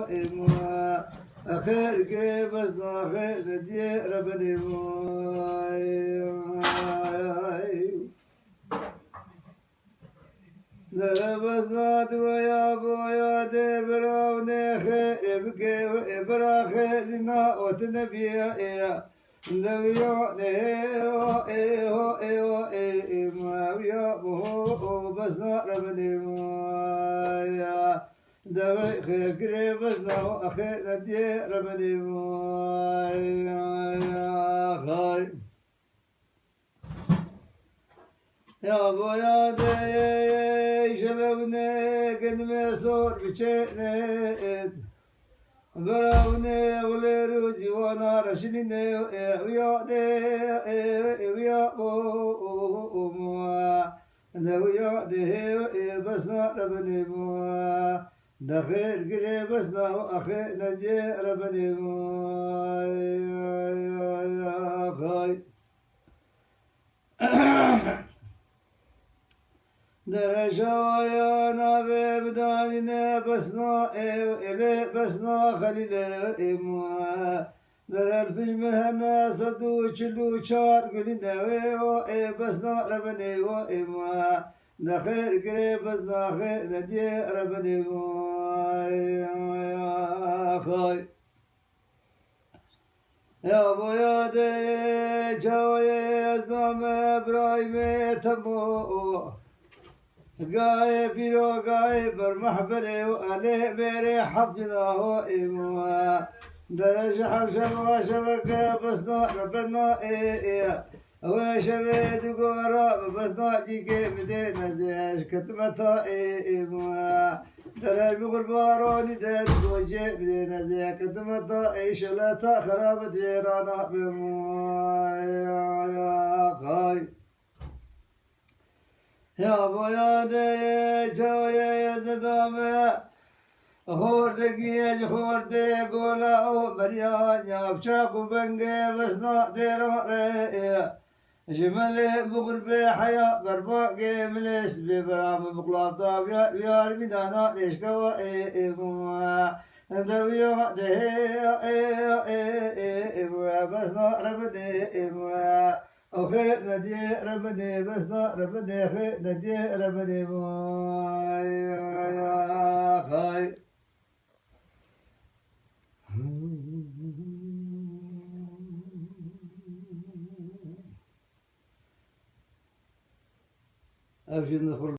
إما أخير كيف أصنع خير ندي ربني لبسنا دويا بويا دبراوني خير بكي وإبرا خيرنا وتنبيا إيا دويا ديو إيو إيو إيما ويا بوهو بسنا ربني مويا دوي خير كري بسنا وأخير ندي ربني مويا خير يا بويا دي شلوني قد مسور بشيء براوني غليرو جوانا رشنيني ويا دي ويا موا ويا دي بسنا ربني موا دخيل قلي بسنا وأخي ندي ربني موا يا خاي درجايا نبي بداننا بسنا إلي بسنا خليل إما در الفجمه الناس دو چلو چار قلنا وإي بسنا ربني وإما دخير قري بسنا خير ندي ربني يا خاي يا بويا دي جاوي أزنام إبراهيم تمو قاي بيرو قاي برمحبري وألي بيري حفظنا هو إيموا درج حوشا وشبكة بسنا ربنا إيه وشبيت قورا بسنا جيكي بدينا زيش كتمتا إيموا درج بقول باروني داد وجه بدينا زي كتمتا إيش لا تخرب جيرانا بموا يا قاي يا بويا دي جويا زدامة خوردگی خورده گولا او بریان یا بچاق و بنگه بسنا دیرو ری جمل بغرب حیا برباقی ملس ببرام بقلاب داویا بیار میدانا دیشکوا ایموا دویا ده بسنا رب ده ایموا أخير ندي ربني بسنا ربني خير ندي ربني يا خاي أبشر نخرج